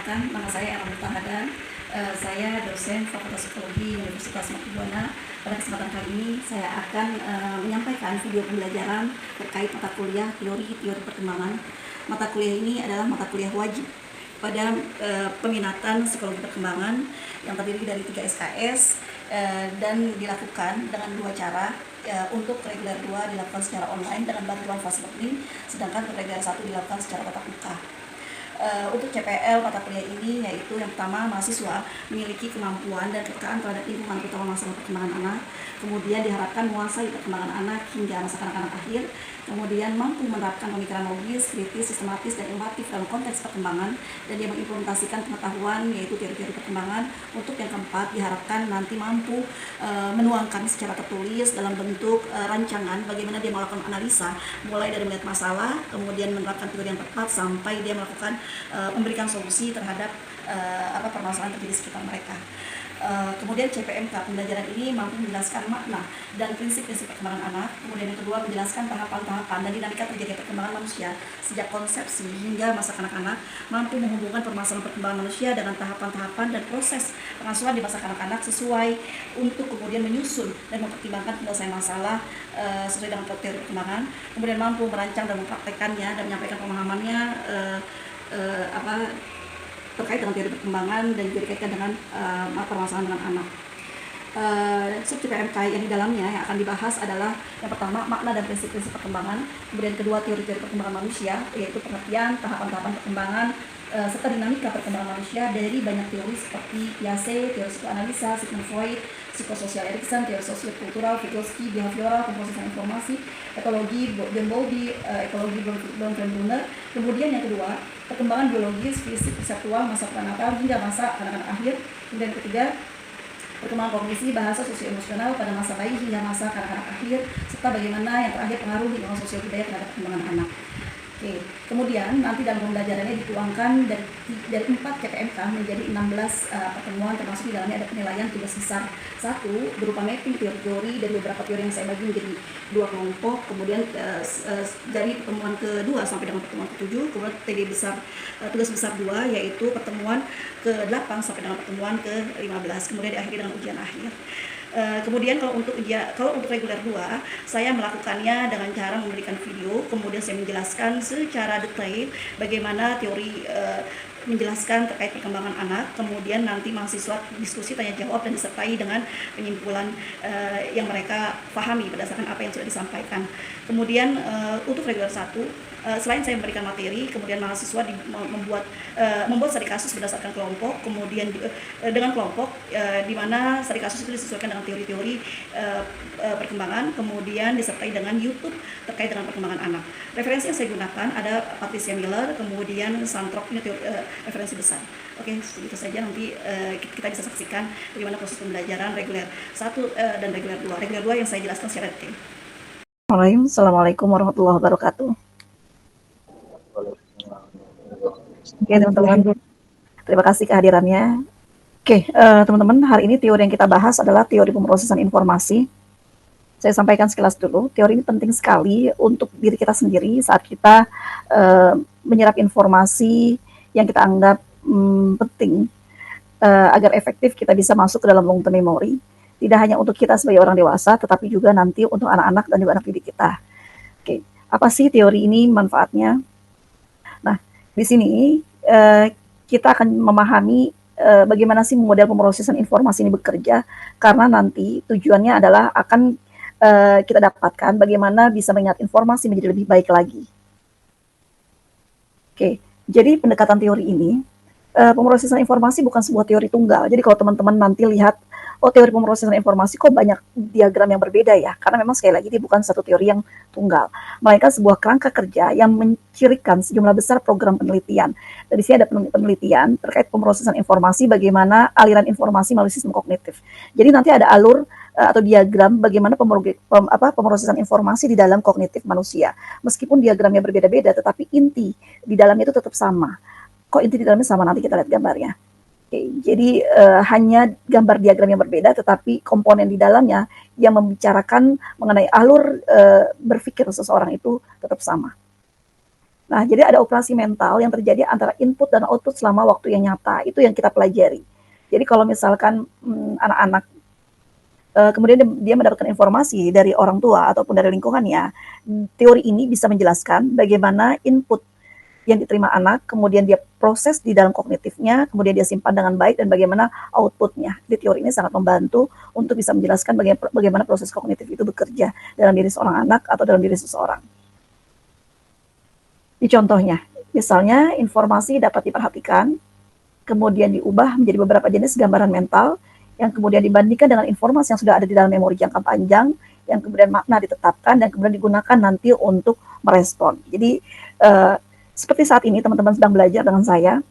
Perkenalkan, nama saya Erma Mutahadan. Saya dosen Fakultas Psikologi Universitas Mercubuana. Pada kesempatan kali ini saya akan menyampaikan video pembelajaran terkait mata kuliah teori perkembangan. Mata kuliah ini adalah mata kuliah wajib pada peminatan psikologi perkembangan yang terdiri dari 3 SKS dan dilakukan dengan 2 cara. Untuk reguler 2 dilakukan secara online dengan bantuan fast learning, sedangkan untuk reguler 1 dilakukan secara tatap muka. Untuk CPL mata kuliah ini yaitu yang pertama, mahasiswa memiliki kemampuan dan kepekaan terhadap lingkungan terutama masalah perkembangan anak, kemudian diharapkan menguasai perkembangan anak hingga masa kanak-kanak akhir, kemudian mampu menerapkan pemikiran logis, kritis, sistematis, dan inovatif dalam konteks perkembangan, dan dia mengimplementasikan pengetahuan yaitu teori-teori perkembangan. Untuk yang keempat, diharapkan nanti mampu menuangkan secara tertulis dalam bentuk rancangan bagaimana dia melakukan analisa mulai dari melihat masalah, kemudian menerapkan teori yang tepat sampai dia melakukan memberikan solusi terhadap permasalahan terjadi di sekitar mereka. Kemudian CPMK pembelajaran ini mampu menjelaskan makna dan prinsip-prinsip perkembangan anak. Kemudian yang kedua, menjelaskan tahapan-tahapan dan dinamika terjadi perkembangan manusia sejak konsepsi hingga masa kanak-kanak, mampu menghubungkan permasalahan perkembangan manusia dengan tahapan-tahapan dan proses pengasuhan di masa kanak-kanak sesuai untuk kemudian menyusun dan mempertimbangkan penyelesaian masalah sesuai dengan teori perkembangan. Kemudian mampu merancang dan mempraktekannya dan menyampaikan pemahamannya terkait dengan teori perkembangan dan juga dikaitkan dengan permasalahan dengan anak. Sub CPMK yang di dalamnya yang akan dibahas adalah yang pertama, makna dan prinsip-prinsip perkembangan, kemudian kedua, teori-teori perkembangan manusia, yaitu pengertian, tahapan-tahapan perkembangan, serta dinamika perkembangan manusia dari banyak teori seperti Piaget, teori psikoanalisa, Sigmund Freud, psikososial Erikson, teori sosio-kultural, Vygotsky, behavioral, pemrosesan informasi, ekologi, John Bowlby, ekologi, Brun dan Brunner. Kemudian yang kedua, perkembangan biologis, fisik, konseptual, masa prenatal hingga masa kanak-kanak akhir. Kemudian ketiga, perkembangan kognisi, bahasa, sosio-emosional pada masa bayi hingga masa kanak-kanak akhir, serta bagaimana yang terakhir pengaruh lingkungan sosial budaya terhadap perkembangan anak. Oke. Kemudian nanti dalam pembelajarannya dituangkan dari 4 CPMK menjadi 16 pertemuan, termasuk di dalamnya ada penilaian tugas besar 1 berupa mapping teori-teori dari beberapa teori yang saya bagi menjadi 2 kelompok. Kemudian dari pertemuan ke-2 sampai dengan pertemuan ke-7, kemudian tugas besar 2 yaitu pertemuan ke-8 sampai dengan pertemuan ke-15, kemudian diakhiri dengan ujian akhir. Kemudian kalau untuk reguler 2, saya melakukannya dengan cara memberikan video, kemudian saya menjelaskan secara detail bagaimana teori menjelaskan terkait perkembangan anak, kemudian nanti mahasiswa diskusi tanya jawab dan disertai dengan penyimpulan yang mereka pahami berdasarkan apa yang sudah disampaikan. Kemudian untuk reguler 1, selain saya memberikan materi, kemudian mahasiswa membuat studi kasus berdasarkan kelompok, kemudian dengan kelompok di mana studi kasus itu disesuaikan dengan teori-teori perkembangan, kemudian disertai dengan YouTube terkait dengan perkembangan anak. Referensi yang saya gunakan ada Patricia Miller, kemudian Santrop, ini referensi besar. Oke, segitu saja. Nanti kita bisa saksikan bagaimana proses pembelajaran reguler 1 dan reguler 2. Reguler 2 yang saya jelaskan secara detail. Assalamualaikum warahmatullahi wabarakatuh. Oke teman-teman, terima kasih kehadirannya. Oke teman-teman, hari ini teori yang kita bahas adalah teori pemrosesan informasi. Saya sampaikan sekilas dulu, teori ini penting sekali untuk diri kita sendiri saat kita menyerap informasi yang kita anggap penting agar efektif kita bisa masuk ke dalam long term memory. Tidak hanya untuk kita sebagai orang dewasa, tetapi juga nanti untuk anak-anak dan juga anak didik kita. Oke, apa sih teori ini manfaatnya? Nah, di sini kita akan memahami bagaimana sih model pemrosesan informasi ini bekerja, karena nanti tujuannya adalah akan kita dapatkan bagaimana bisa mengingat informasi menjadi lebih baik lagi. Oke, jadi pendekatan teori ini, pemrosesan informasi bukan sebuah teori tunggal. Jadi kalau teman-teman nanti lihat, oh teori pemrosesan informasi kok banyak diagram yang berbeda ya, karena memang sekali lagi ini bukan satu teori yang tunggal, melainkan sebuah kerangka kerja yang mencirikan sejumlah besar program penelitian. Dan di sini ada penelitian terkait pemrosesan informasi, bagaimana aliran informasi melalui sistem kognitif. Jadi nanti ada alur atau diagram bagaimana pemrosesan informasi di dalam kognitif manusia. Meskipun diagramnya berbeda-beda, tetapi inti di dalamnya itu tetap sama. Kok inti di dalamnya sama? Nanti kita lihat gambarnya. Oke, jadi hanya gambar diagram yang berbeda, tetapi komponen di dalamnya yang membicarakan mengenai alur berpikir seseorang itu tetap sama. Nah, jadi ada operasi mental yang terjadi antara input dan output selama waktu yang nyata. Itu yang kita pelajari. Jadi kalau misalkan anak-anak kemudian dia mendapatkan informasi dari orang tua ataupun dari lingkungannya, teori ini bisa menjelaskan bagaimana input yang diterima anak, kemudian dia proses di dalam kognitifnya, kemudian dia simpan dengan baik dan bagaimana outputnya. Di teori ini sangat membantu untuk bisa menjelaskan bagaimana proses kognitif itu bekerja dalam diri seorang anak atau dalam diri seseorang. Di contohnya, misalnya informasi dapat diperhatikan, kemudian diubah menjadi beberapa jenis gambaran mental, yang kemudian dibandingkan dengan informasi yang sudah ada di dalam memori jangka panjang, yang kemudian makna ditetapkan dan kemudian digunakan nanti untuk merespon. Jadi seperti saat ini teman-teman sedang belajar dengan saya,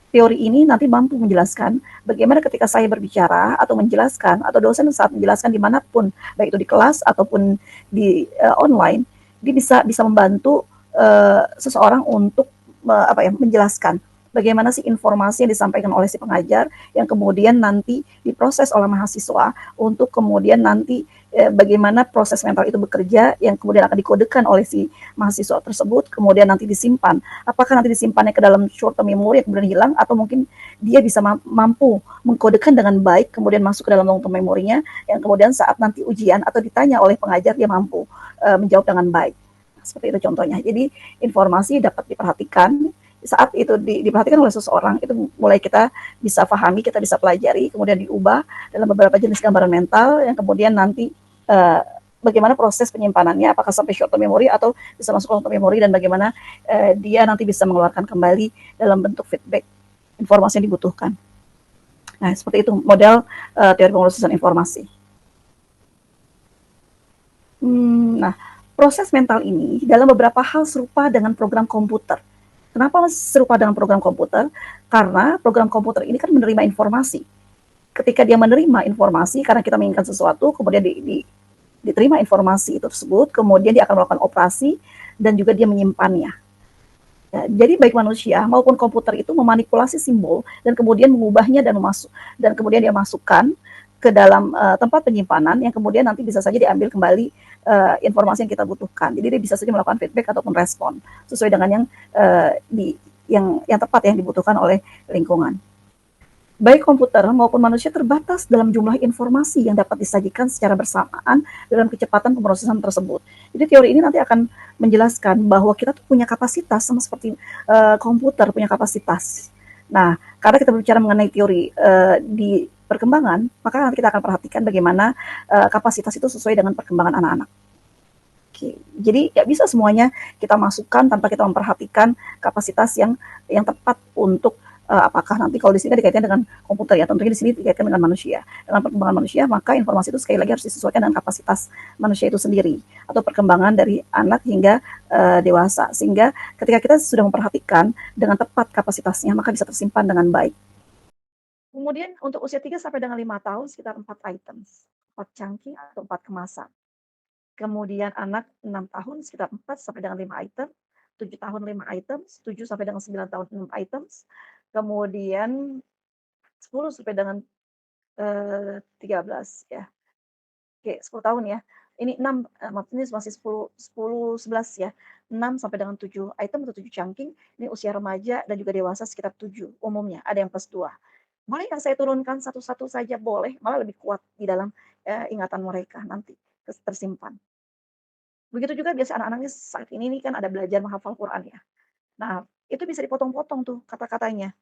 teori ini nanti mampu menjelaskan bagaimana ketika saya berbicara atau menjelaskan atau dosen saat menjelaskan dimanapun, baik itu di kelas ataupun di online, dia bisa membantu seseorang untuk menjelaskan bagaimana sih informasi yang disampaikan oleh si pengajar yang kemudian nanti diproses oleh mahasiswa untuk kemudian nanti bagaimana proses mental itu bekerja yang kemudian akan dikodekan oleh si mahasiswa tersebut kemudian nanti disimpan. Apakah nanti disimpannya ke dalam short term memory yang kemudian hilang atau mungkin dia bisa mampu mengkodekan dengan baik kemudian masuk ke dalam long term memorinya yang kemudian saat nanti ujian atau ditanya oleh pengajar dia mampu menjawab dengan baik. Seperti itu contohnya. Jadi informasi dapat diperhatikan saat itu diperhatikan oleh seseorang itu mulai kita bisa pahami, kita bisa pelajari, kemudian diubah dalam beberapa jenis gambaran mental yang kemudian nanti bagaimana proses penyimpanannya, apakah sampai short term memory atau bisa masuk long term memory dan bagaimana dia nanti bisa mengeluarkan kembali dalam bentuk feedback informasi yang dibutuhkan. Nah, seperti itu model teori pemrosesan informasi. Nah, proses mental ini dalam beberapa hal serupa dengan program komputer. Kenapa serupa dengan program komputer? Karena program komputer ini kan menerima informasi. Ketika dia menerima informasi, karena kita menginginkan sesuatu, kemudian diterima informasi itu tersebut, kemudian dia akan melakukan operasi dan juga dia menyimpannya. Ya, jadi baik manusia maupun komputer itu memanipulasi simbol dan kemudian mengubahnya dan kemudian dia masukkan ke dalam tempat penyimpanan yang kemudian nanti bisa saja diambil kembali informasi yang kita butuhkan. Jadi dia bisa saja melakukan feedback ataupun respon sesuai dengan yang tepat yang dibutuhkan oleh lingkungan. Baik komputer maupun manusia terbatas dalam jumlah informasi yang dapat disajikan secara bersamaan dalam kecepatan pemrosesan tersebut. Jadi teori ini nanti akan menjelaskan bahwa kita tuh punya kapasitas sama seperti komputer punya kapasitas. Nah, karena kita berbicara mengenai teori di perkembangan, maka nanti kita akan perhatikan bagaimana kapasitas itu sesuai dengan perkembangan anak-anak. Oke. Jadi nggak bisa semuanya kita masukkan tanpa kita memperhatikan kapasitas yang tepat untuk apakah nanti kalau di sini dikaitkan dengan komputer ya, tentunya di sini dikaitkan dengan manusia. Dengan perkembangan manusia, maka informasi itu sekali lagi harus disesuaikan dengan kapasitas manusia itu sendiri atau perkembangan dari anak hingga dewasa. Sehingga ketika kita sudah memperhatikan dengan tepat kapasitasnya, maka bisa tersimpan dengan baik. Kemudian untuk usia 3 sampai dengan 5 tahun sekitar 4 items, 4 cangking atau 4 kemasan. Kemudian anak 6 tahun sekitar 4 sampai dengan 5 item, 7 tahun 5 items, 7 sampai dengan 9 tahun 6 items, kemudian 10 sampai dengan 13 ya. Oke, 10 tahun ya. Ini 6 maksudnya masih 10, 11 ya. 6 sampai dengan 7 item atau 7 chunking, ini usia remaja dan juga dewasa sekitar 7 umumnya, ada yang plus 2. Boleh nggak saya turunkan satu-satu saja? Boleh, malah lebih kuat di dalam ingatan mereka nanti tersimpan. Begitu juga biasa anak-anaknya saat ini nih kan ada belajar menghafal Quran ya. Nah, itu bisa dipotong-potong tuh kata-katanya,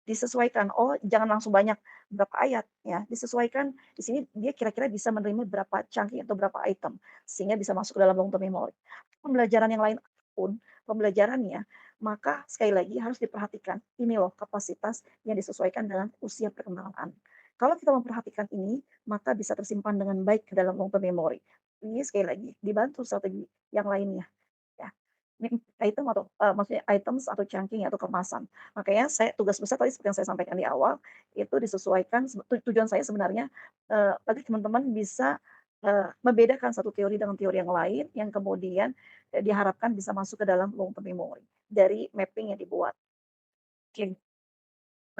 disesuaikan. Oh, jangan langsung banyak berapa ayat ya, disesuaikan di sini dia kira-kira bisa menerima berapa chunking atau berapa item sehingga bisa masuk ke dalam long term memory. Pembelajaran yang lain pun pembelajarannya, maka sekali lagi harus diperhatikan. Ini loh kapasitas yang disesuaikan dengan usia perkembangan anak. Kalau kita memperhatikan ini, maka bisa tersimpan dengan baik ke dalam long term memory. Ini sekali lagi dibantu strategi yang lainnya ya. Ini item atau maksudnya items atau chunking atau kemasan. Makanya tugas besar tadi seperti yang saya sampaikan di awal, itu disesuaikan tujuan saya sebenarnya, agar teman-teman bisa, membedakan satu teori dengan teori yang lain yang kemudian, diharapkan bisa masuk ke dalam long term memory dari mapping yang dibuat. Oke.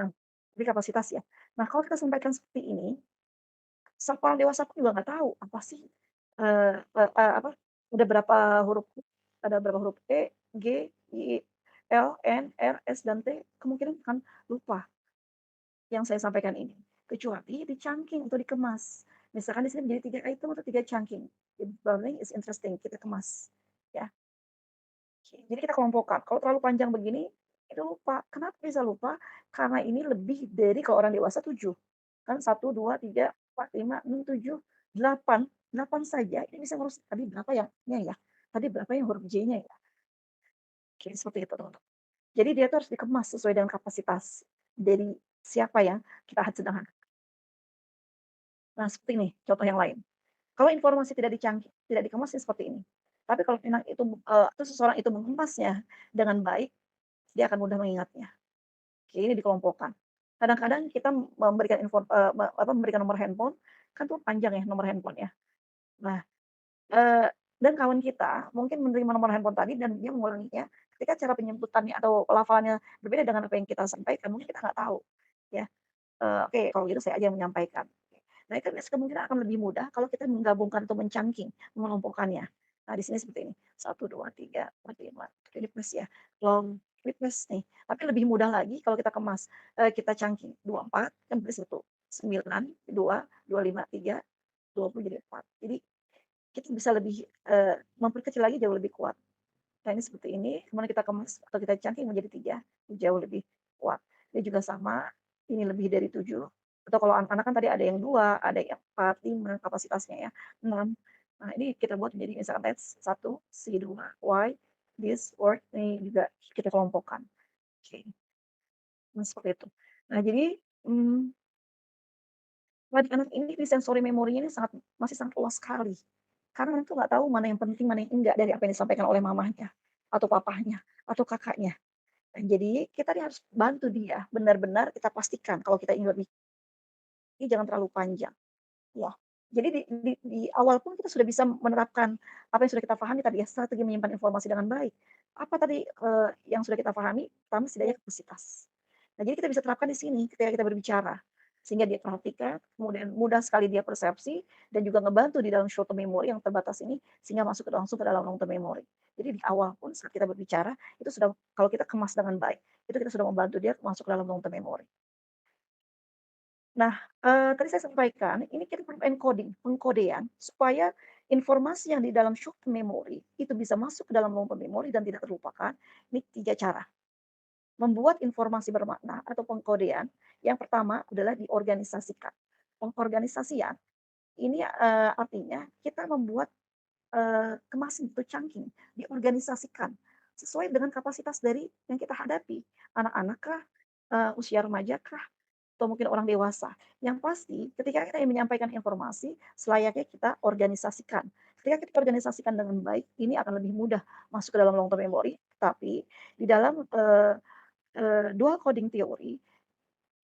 Nah, jadi kapasitas ya. Nah, kalau kita sampaikan seperti ini, sang orang dewasa pun juga nggak tahu apa sih, apa, ada berapa huruf E, G, I, L, N, R, S, dan T kemungkinan akan lupa yang saya sampaikan ini. Kecuali di-chunking atau dikemas. Misalkan di sini menjadi 3 item atau 3 chunking. The learning is interesting, kita kemas. Ya. Jadi kita kelompokkan. Kalau terlalu panjang begini, itu lupa. Kenapa bisa lupa? Karena ini lebih dari kalau orang dewasa 7. Kan 1, 2, 3, 4, 5, 6, 7, 8. 8 saja ini bisa ngurus tadi berapa yang ya? Tadi berapa yang huruf J-nya ya? Oke, seperti itu teman-teman. Jadi dia tuh harus dikemas sesuai dengan kapasitas dari siapa yang kita sedang hadap. Nah, seperti ini contoh yang lain. Kalau informasi tidak dikemas ya seperti ini. Tapi kalau memang itu atau seseorang itu mengemasnya dengan baik, dia akan mudah mengingatnya. Oke, ini dikelompokkan. Kadang-kadang kita memberikan memberikan nomor handphone, kan tuh panjang ya nomor handphone ya. Nah, dan kawan kita mungkin menerima nomor handphone tadi dan dia mengulanginya, ketika cara penyebutannya atau pelafalannya berbeda dengan apa yang kita sampaikan, mungkin kita nggak tahu, ya. Oke, kalau gitu saya aja yang menyampaikan. Nah, itu kemungkinan akan lebih mudah kalau kita menggabungkan atau mengelompokkannya. Nah, di sini seperti ini, 1, 2, 3, 4, 5, ini plus ya, long request nih. Tapi lebih mudah lagi kalau kita kemas, kita chunking, 24 kan berarti 1, 9, 2, 25, 3, 20 jadi 4. Jadi kita bisa lebih, memperkecil lagi jauh lebih kuat. Nah, ini seperti ini, kemudian kita kemas atau kita chunking menjadi 3, jauh lebih kuat. Ini juga sama, ini lebih dari 7, atau kalau anak-anak kan tadi ada yang 2, ada yang 4, 5 kapasitasnya ya, 6. Nah, ini kita buat menjadi misalkan let's 1, C2, Y, this word, ini juga kita kelompokkan. Oke, nah seperti itu. Nah, jadi, mmm, anak ini di sensory memorinya ini masih sangat luas sekali. Karena itu nggak tahu mana yang penting, mana yang enggak dari apa yang disampaikan oleh mamahnya, atau papahnya, atau kakaknya. Nah, jadi kita nih harus bantu dia, benar-benar kita pastikan kalau kita ingin lebih, ini jangan terlalu panjang, ya. Jadi di awal pun kita sudah bisa menerapkan apa yang sudah kita pahami tadi ya, strategi menyimpan informasi dengan baik. Apa tadi, yang sudah kita pahami? Pertama setidaknya kapasitas. Nah, jadi kita bisa terapkan di sini ketika kita berbicara, sehingga dia perhatikan, kemudian mudah sekali dia persepsi, dan juga ngebantu di dalam short term memory yang terbatas ini, sehingga langsung ke dalam long term memory. Jadi di awal pun saat kita berbicara, itu sudah kalau kita kemas dengan baik, itu kita sudah membantu dia masuk ke dalam long term memory. Nah, tadi saya sampaikan, ini kita perlu encoding, pengkodean, supaya informasi yang di dalam short term memory, itu bisa masuk ke dalam long term memory dan tidak terlupakan. Ini 3 cara. Membuat informasi bermakna atau pengkodean, yang pertama adalah diorganisasikan. Pengorganisasian ini, artinya kita membuat, kemasan atau chunking, diorganisasikan sesuai dengan kapasitas dari yang kita hadapi. Anak-anak kah, usia remaja kah, atau mungkin orang dewasa. Yang pasti ketika kita ingin menyampaikan informasi, selayaknya kita organisasikan. Ketika kita organisasikan dengan baik, ini akan lebih mudah masuk ke dalam long term memory, tapi di dalam, dual coding theory,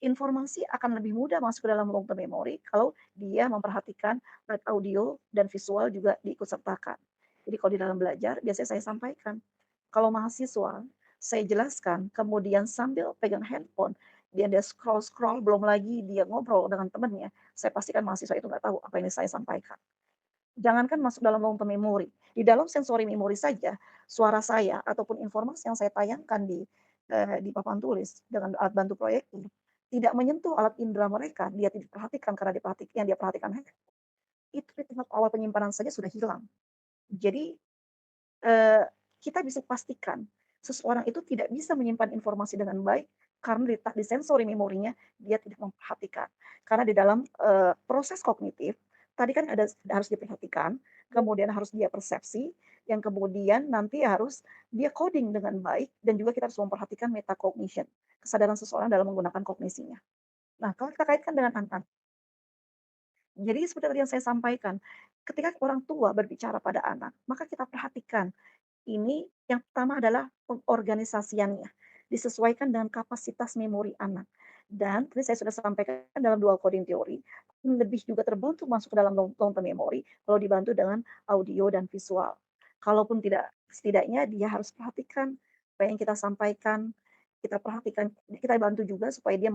informasi akan lebih mudah masuk ke dalam long term memory kalau dia memperhatikan baik audio dan visual juga diikut sertakan. Jadi kalau di dalam belajar biasanya saya sampaikan, kalau mahasiswa saya jelaskan kemudian sambil pegang handphone, dia scroll-scroll belum lagi dia ngobrol dengan temannya, saya pastikan mahasiswa itu nggak tahu apa yang saya sampaikan. Jangankan masuk dalam long term memory, di dalam sensory memory saja, suara saya ataupun informasi yang saya tayangkan di papan tulis dengan alat bantu proyektor, tidak menyentuh alat indera mereka, dia tidak perhatikan karena yang dia perhatikan itu di tahap awal penyimpanan saja sudah hilang. Jadi, eee, kita bisa pastikan seseorang itu tidak bisa menyimpan informasi dengan baik karena di sensory memorinya dia tidak memperhatikan. Karena di dalam, proses kognitif, tadi kan harus diperhatikan, kemudian harus dia persepsi, yang kemudian nanti harus dia coding dengan baik dan juga kita harus memperhatikan metacognition, kesadaran seseorang dalam menggunakan kognisinya. Nah, kalau kita kaitkan dengan anak, jadi seperti tadi yang saya sampaikan, ketika orang tua berbicara pada anak, maka kita perhatikan ini yang pertama adalah pengorganisasiannya, disesuaikan dengan kapasitas memori anak. Dan tadi saya sudah sampaikan dalam dual coding theory, lebih juga terbantu masuk ke dalam long term memory kalau dibantu dengan audio dan visual. Kalaupun tidak, setidaknya dia harus perhatikan apa yang kita sampaikan, kita perhatikan, kita bantu juga supaya dia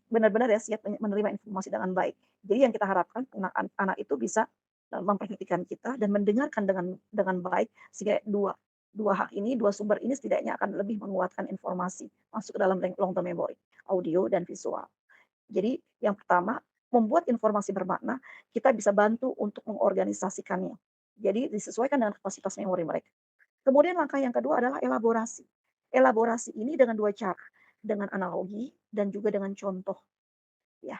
benar-benar ya siap menerima informasi dengan baik. Jadi yang kita harapkan anak itu bisa memperhatikan kita dan mendengarkan dengan baik, sehingga 2. Dua hak ini, dua sumber ini setidaknya akan lebih menguatkan informasi masuk ke dalam long term memory, audio dan visual. Jadi yang pertama, membuat informasi bermakna, kita bisa bantu untuk mengorganisasikannya. Jadi disesuaikan dengan kapasitas memori mereka. Kemudian langkah yang kedua adalah elaborasi. Elaborasi ini dengan dua cara, dengan analogi dan juga dengan contoh. Ya,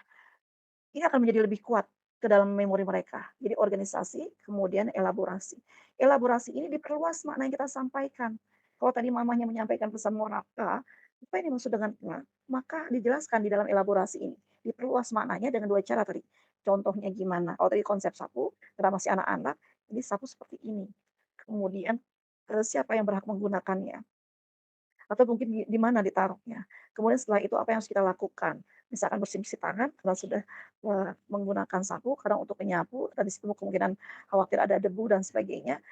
ini akan menjadi lebih kuat ke dalam memori mereka. Jadi organisasi, kemudian elaborasi. Elaborasi ini diperluas makna yang kita sampaikan. Kalau tadi mamanya menyampaikan pesan moral A, apa yang dimaksud dengan A, maka dijelaskan di dalam elaborasi ini. Diperluas maknanya dengan dua cara tadi. Contohnya gimana? Kalau tadi konsep sapu, karena masih anak-anak, ini sapu seperti ini. Kemudian siapa yang berhak menggunakannya? Atau mungkin di mana ditaruhnya. Kemudian setelah itu apa yang harus kita lakukan? Misalkan bersih-bersih tangan karena sudah, menggunakan sapu, kadang untuk menyapu, dan di situ kemungkinan khawatir ada debu dan sebagainya.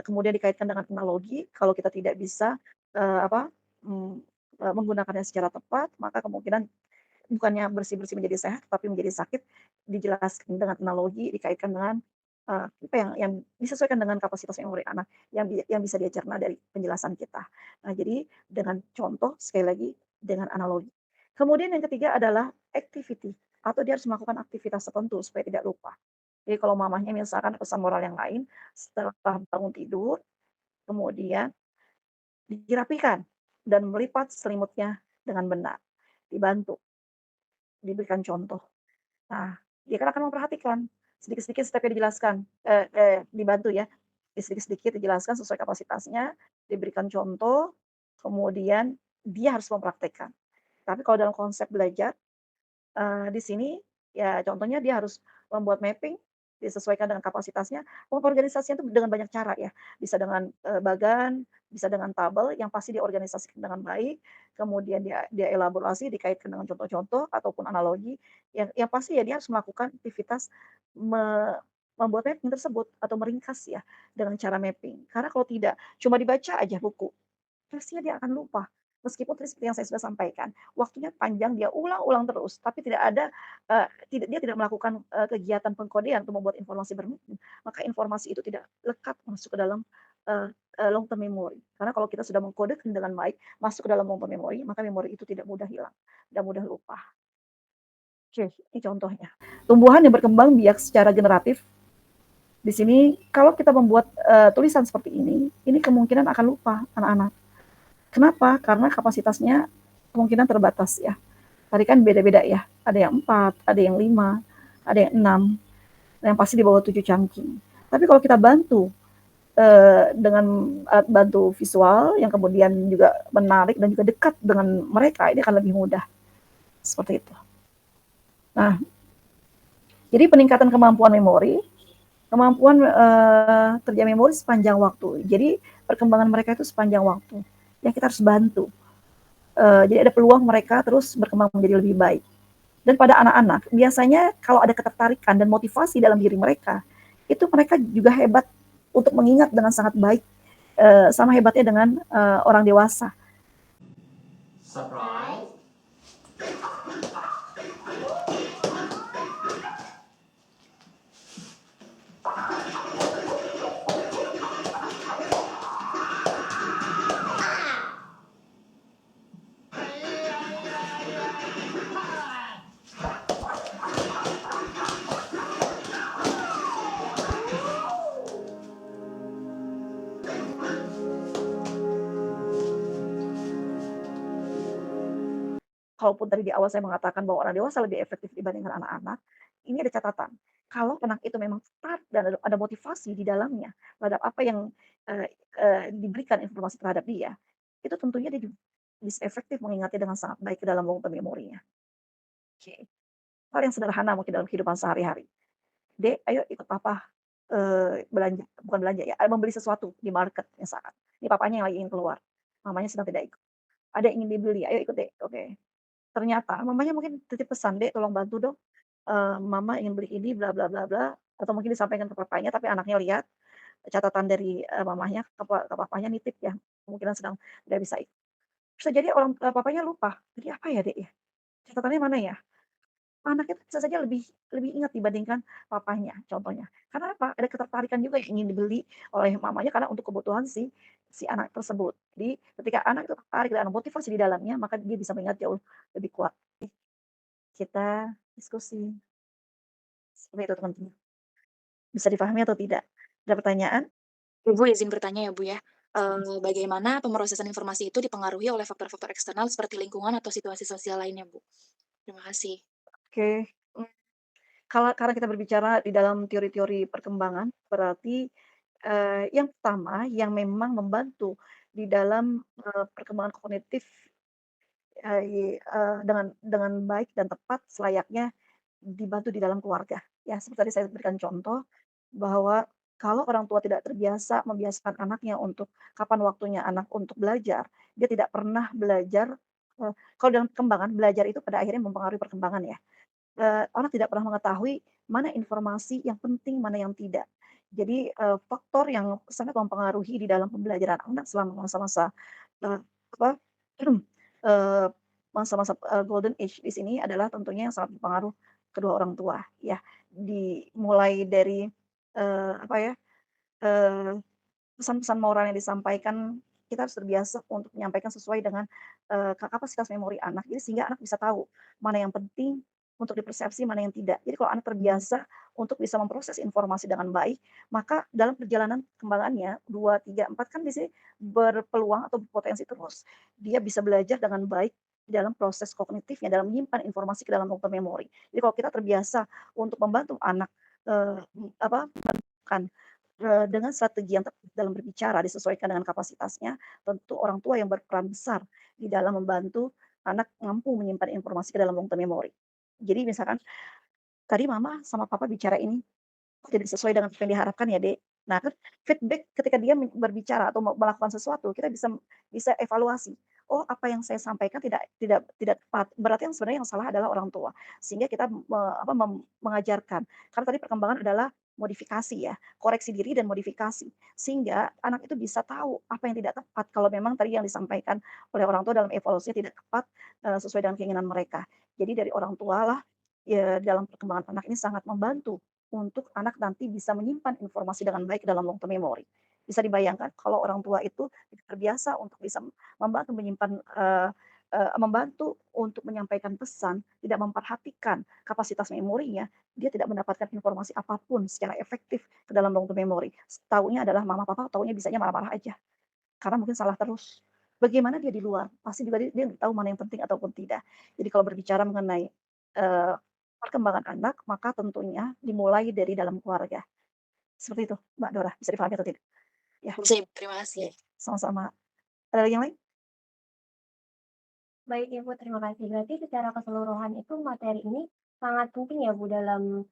Kemudian dikaitkan dengan analogi, kalau kita tidak bisa, apa, mmm, menggunakannya secara tepat, maka kemungkinan bukannya bersih-bersih menjadi sehat, tapi menjadi sakit, dijelaskan dengan analogi, dikaitkan dengan, apa yang disesuaikan dengan kapasitas memori anak, yang bisa dia cerna dari penjelasan kita. Nah, jadi dengan contoh, sekali lagi, dengan analogi. Kemudian yang ketiga adalah activity, atau dia harus melakukan aktivitas tertentu supaya tidak lupa. Jadi kalau mamahnya misalkan pesan moral yang lain, setelah bangun tidur, kemudian dirapikan dan melipat selimutnya dengan benar, dibantu, diberikan contoh. Nah, dia kan akan memperhatikan, sedikit-sedikit step-nya dijelaskan, dibantu ya, sedikit-sedikit dijelaskan sesuai kapasitasnya, diberikan contoh, kemudian dia harus mempraktekkan. Tapi kalau dalam konsep belajar, di sini, ya contohnya dia harus membuat mapping, disesuaikan dengan kapasitasnya, mengorganisasinya itu dengan banyak cara ya, bisa dengan, bagan, bisa dengan tabel yang pasti diorganisasikan dengan baik, kemudian dia elaborasi dikaitkan dengan contoh-contoh ataupun analogi, yang pasti ya dia harus melakukan aktivitas membuat mapping tersebut atau meringkas ya, dengan cara mapping. Karena kalau tidak, cuma dibaca aja buku, pastinya dia akan lupa. Meskipun tadi seperti yang saya sudah sampaikan, waktunya panjang, dia ulang-ulang terus, tapi tidak ada, dia tidak melakukan, kegiatan pengkodean untuk membuat informasi bermakna, maka informasi itu tidak lekat masuk ke dalam, eee eee, long term memory. Karena kalau kita sudah mengkodekan dengan baik, masuk ke dalam long term memory, maka memori itu tidak mudah hilang dan mudah lupa. Oke, ini contohnya. Tumbuhan yang berkembang biak secara generatif, di sini kalau kita membuat, tulisan seperti ini kemungkinan akan lupa anak-anak. Kenapa? Karena kapasitasnya kemungkinan terbatas ya. Tadi kan beda-beda ya, ada yang 4, ada yang 5, ada yang 6, yang pasti di bawah 7 cangking. Tapi kalau kita bantu, dengan alat bantu visual yang kemudian juga menarik dan juga dekat dengan mereka, ini akan lebih mudah, seperti itu. Nah, jadi peningkatan kemampuan memori, kemampuan, kerja memori sepanjang waktu. Jadi perkembangan mereka itu sepanjang waktu, yang kita harus bantu. Jadi ada peluang mereka terus berkembang menjadi lebih baik. Dan pada anak-anak, biasanya kalau ada ketertarikan dan motivasi dalam diri mereka, itu mereka juga hebat untuk mengingat dengan sangat baik, sama hebatnya dengan orang dewasa. Surprise. Kalaupun tadi di awal saya mengatakan bahwa orang dewasa lebih efektif dibandingkan anak-anak, ini ada catatan. Kalau anak itu memang start dan ada motivasi di dalamnya terhadap apa yang, eee diberikan informasi terhadap dia, itu tentunya dia bisa efektif mengingatnya dengan sangat baik ke dalam long term memorinya. Oke. Hal yang sederhana mungkin dalam kehidupan sehari-hari. "Dek, ayo ikut papa, belanja," bukan belanja ya, membeli sesuatu di market misalkan. Ini papanya yang lagi ingin keluar, mamanya sedang tidak ikut. "Ada yang ingin dibeli, ayo ikut Dek." Oke. Ternyata mamanya mungkin titip pesan, "Dek, tolong bantu dong, mama ingin beli ini bla bla bla bla," atau mungkin disampaikan ke papanya, tapi anaknya lihat catatan dari, mamahnya ke papanya nitip ya, kemungkinan sedang tidak bisa ikut. Bisa jadi papanya lupa, "Tadi apa ya, Dek, ya? Catatannya mana ya?" Anak itu bisa saja lebih lebih ingat dibandingkan papanya, contohnya. Karena apa? Ada ketertarikan juga yang ingin dibeli oleh mamanya karena untuk kebutuhan si si anak tersebut. Jadi ketika anak itu tertarik dan ada motivasi di dalamnya, maka dia bisa mengingat jauh lebih kuat. Kita diskusi, seperti itu teman-teman. Bisa dipahami atau tidak? Ada pertanyaan? Ibu izin bertanya ya, Bu, ya. Bagaimana pemrosesan informasi itu dipengaruhi oleh faktor-faktor eksternal seperti lingkungan atau situasi sosial lainnya, Bu? Terima kasih. Oke, mmm, kalau karena kita berbicara di dalam teori-teori perkembangan, berarti, yang pertama yang memang membantu di dalam, perkembangan kognitif, dengan baik dan tepat selayaknya dibantu di dalam keluarga. Ya, seperti tadi saya berikan contoh bahwa kalau orang tua tidak terbiasa membiasakan anaknya untuk kapan waktunya anak untuk belajar, dia tidak pernah belajar, kalau dalam perkembangan, belajar itu pada akhirnya mempengaruhi perkembangan ya. Orang tidak pernah mengetahui mana informasi yang penting, mana yang tidak. Jadi, faktor yang sangat mempengaruhi di dalam pembelajaran anak selama masa-masa, eee, apa, eee, masa-masa, golden age di sini adalah tentunya yang sangat berpengaruh kedua orang tua, ya. Dimulai dari, apa ya, eee, pesan-pesan moral yang disampaikan, kita harus terbiasa untuk menyampaikan sesuai dengan, kapasitas memori anak. Jadi sehingga anak bisa tahu mana yang penting untuk dipersepsi, mana yang tidak. Jadi kalau anak terbiasa untuk bisa memproses informasi dengan baik, maka dalam perjalanan perkembangannya 2, 3, 4 kan di sini berpeluang atau berpotensi terus. Dia bisa belajar dengan baik di dalam proses kognitifnya, dalam menyimpan informasi ke dalam long memori. Jadi kalau kita terbiasa untuk membantu anak, kan dengan strategi yang tepat dalam berbicara, disesuaikan dengan kapasitasnya, tentu orang tua yang berperan besar di dalam membantu anak mampu menyimpan informasi ke dalam long term memory. Jadi misalkan, "Tadi mama sama papa bicara ini, kok tidak sesuai dengan apa yang diharapkan ya, Dek?" Nah kan feedback ketika dia berbicara atau melakukan sesuatu, kita bisa bisa evaluasi, "Oh, apa yang saya sampaikan tidak tepat." Berarti yang sebenarnya yang salah adalah orang tua. Sehingga kita mengajarkan, karena tadi perkembangan adalah modifikasi ya, koreksi diri dan modifikasi. Sehingga anak itu bisa tahu apa yang tidak tepat kalau memang tadi yang disampaikan oleh orang tua dalam evaluasinya tidak tepat, sesuai dengan keinginan mereka. Jadi dari orang tua lah, ya dalam perkembangan anak ini sangat membantu untuk anak nanti bisa menyimpan informasi dengan baik dalam long term memory. Bisa dibayangkan kalau orang tua itu tidak terbiasa untuk bisa membantu menyimpan, membantu untuk menyampaikan pesan, tidak memperhatikan kapasitas memorinya, dia tidak mendapatkan informasi apapun secara efektif ke dalam long term memory. Taunya adalah mama papa taunya bisanya marah-marah aja, karena mungkin salah terus. Bagaimana dia di luar, pasti juga dia nggak tahu mana yang penting ataupun tidak. Jadi kalau berbicara mengenai, eee, perkembangan anak, maka tentunya dimulai dari dalam keluarga. Seperti itu, Mbak Dora, bisa dipahami atau tidak? Ya, Bisa, Ibu, terima kasih. oke, sama-sama. Ada lagi yang lain? Baik Ibu, terima kasih. Berarti secara keseluruhan itu materi ini sangat penting ya Bu dalam,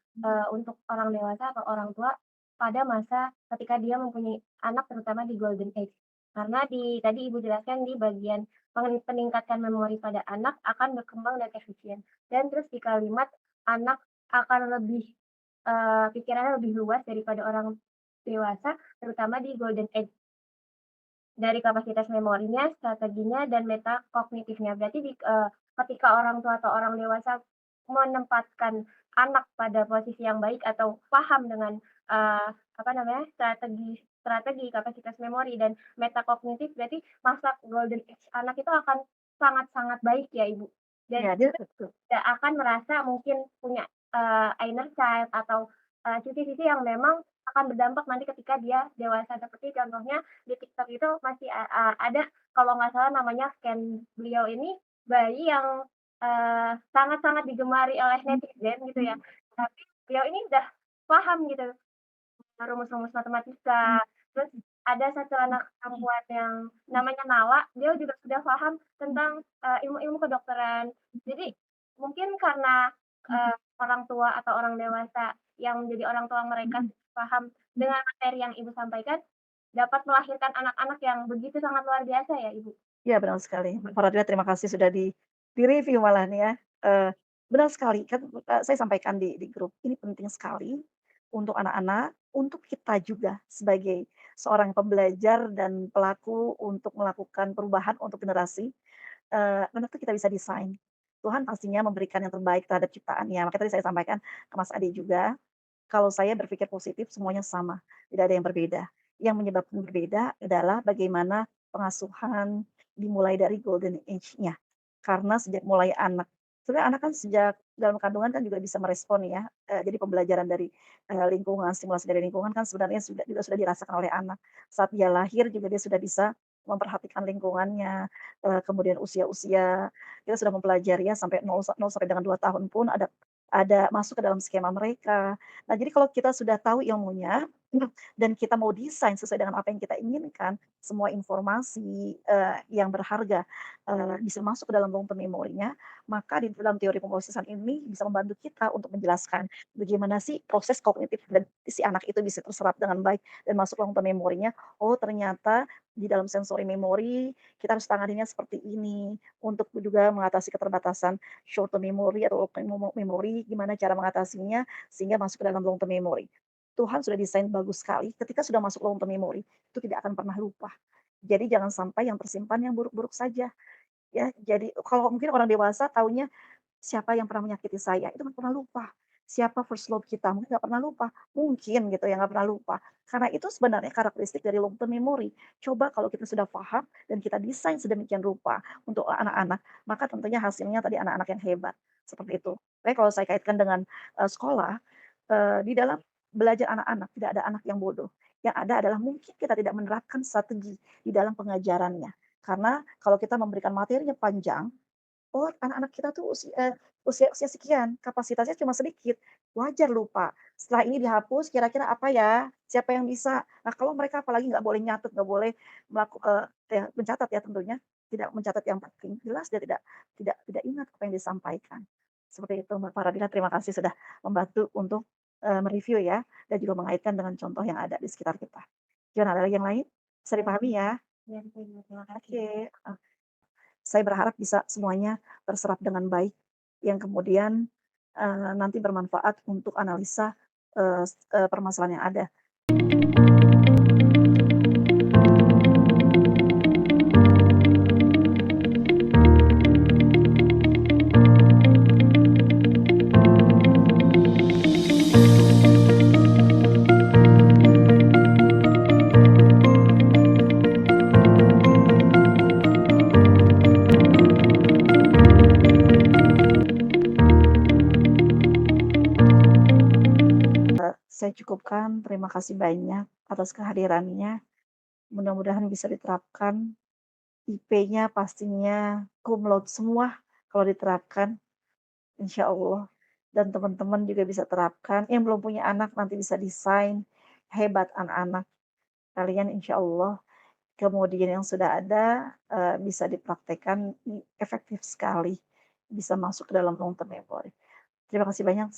untuk orang dewasa atau orang tua pada masa ketika dia mempunyai anak terutama di golden age. Karena tadi Ibu jelaskan di bagian peningkatkan memori pada anak akan berkembang dan efisien. Dan terus di kalimat anak akan lebih, pikirannya lebih luas daripada orang dewasa terutama di golden age. Dari kapasitas memorinya, strateginya, dan metakognitifnya. Berarti ketika orang tua atau orang dewasa menempatkan anak pada posisi yang baik atau paham dengan, apa namanya, strategi kapasitas memori dan metakognitif, berarti masa golden age anak itu akan sangat-sangat baik ya, Ibu. Dan Iya, dia betul. tidak akan merasa mungkin punya, inner child atau, sisi-sisi yang memang akan berdampak nanti ketika dia dewasa. Seperti contohnya di TikTok itu masih ada kalau nggak salah namanya scan beliau ini bayi yang, sangat-sangat digemari oleh netizen gitu ya. Tapi beliau ini udah paham gitu rumus-rumus matematika, terus ada satu anak perempuan yang namanya Nala, dia juga sudah paham tentang, ilmu-ilmu kedokteran. Jadi mungkin karena, orang tua atau orang dewasa yang menjadi orang tua mereka paham dengan materi yang Ibu sampaikan, dapat melahirkan anak-anak yang begitu sangat luar biasa ya, Ibu. Iya benar sekali, Mbak Faradila terima kasih sudah di-review malah nih ya, benar sekali kan, saya sampaikan di grup, ini penting sekali untuk anak-anak, untuk kita juga sebagai seorang pembelajar dan pelaku untuk melakukan perubahan untuk generasi, anak itu kita bisa desain. Tuhan pastinya memberikan yang terbaik terhadap ciptaannya. Makanya tadi saya sampaikan ke Mas Ade juga, kalau saya berpikir positif semuanya sama, tidak ada yang berbeda. Yang menyebabkan berbeda adalah bagaimana pengasuhan dimulai dari golden age-nya. Karena sejak mulai anak sebenarnya anak kan sejak dalam kandungan kan juga bisa merespon ya, jadi pembelajaran dari, lingkungan, stimulasi dari lingkungan kan sebenarnya sudah dirasakan oleh anak. Saat dia lahir juga dia sudah bisa memperhatikan lingkungannya, kemudian usia-usia kita sudah mempelajari ya sampai 0 sampai dengan 2 tahun pun ada masuk ke dalam skema mereka. Nah, jadi kalau kita sudah tahu ilmunya, dan kita mau desain sesuai dengan apa yang kita inginkan, semua informasi, yang berharga, bisa masuk ke dalam long term memorinya, maka di dalam teori pemrosesan ini bisa membantu kita untuk menjelaskan bagaimana sih proses kognitif dan si anak itu bisa terserap dengan baik dan masuk long term memorinya. Oh, ternyata di dalam sensory memory kita harus tanganinya seperti ini, untuk juga mengatasi keterbatasan short term memory atau long term memory, gimana cara mengatasinya sehingga masuk ke dalam long term memory. Tuhan sudah desain bagus sekali, ketika sudah masuk long term memory, itu tidak akan pernah lupa. Jadi jangan sampai yang tersimpan yang buruk-buruk saja, ya. Jadi kalau mungkin orang dewasa taunya, siapa yang pernah menyakiti saya, itu nggak pernah lupa. Siapa first love kita, mungkin nggak pernah lupa. Mungkin gitu ya, nggak pernah lupa. Karena itu sebenarnya karakteristik dari long term memory. Coba kalau kita sudah paham dan kita desain sedemikian rupa untuk anak-anak, maka tentunya hasilnya tadi anak-anak yang hebat, seperti itu. Tapi kalau saya kaitkan dengan, sekolah, di dalam belajar anak-anak, tidak ada anak yang bodoh. Yang ada adalah mungkin kita tidak menerapkan strategi di dalam pengajarannya. Karena kalau kita memberikan materinya panjang, oh, anak-anak kita tuh usia usia sekian, kapasitasnya cuma sedikit, wajar lupa. Setelah ini dihapus kira-kira apa ya? Siapa yang bisa? Nah, kalau mereka apalagi nggak boleh nyatet, nggak boleh mencatat ya tentunya, tidak mencatat yang penting, jelas dia tidak ingat apa yang disampaikan. Seperti itu Mbak Faradila, terima kasih sudah membantu untuk, me-review ya, dan juga mengaitkan dengan contoh yang ada di sekitar kita. Gimana, ada lagi yang lain? Bisa dipahami ya? Iya, betul, terima kasih. Oke, saya berharap bisa semuanya terserap dengan baik, yang kemudian, nanti bermanfaat untuk analisa, permasalahan yang ada. Saya cukupkan, terima kasih banyak atas kehadirannya, mudah-mudahan bisa diterapkan, IP-nya pastinya cum laude semua kalau diterapkan, insya Allah. Dan teman-teman juga bisa terapkan, yang belum punya anak nanti bisa desain, hebat anak-anak kalian insya Allah. Kemudian yang sudah ada, bisa dipraktekkan efektif sekali, bisa masuk ke dalam long term memory. Terima kasih banyak.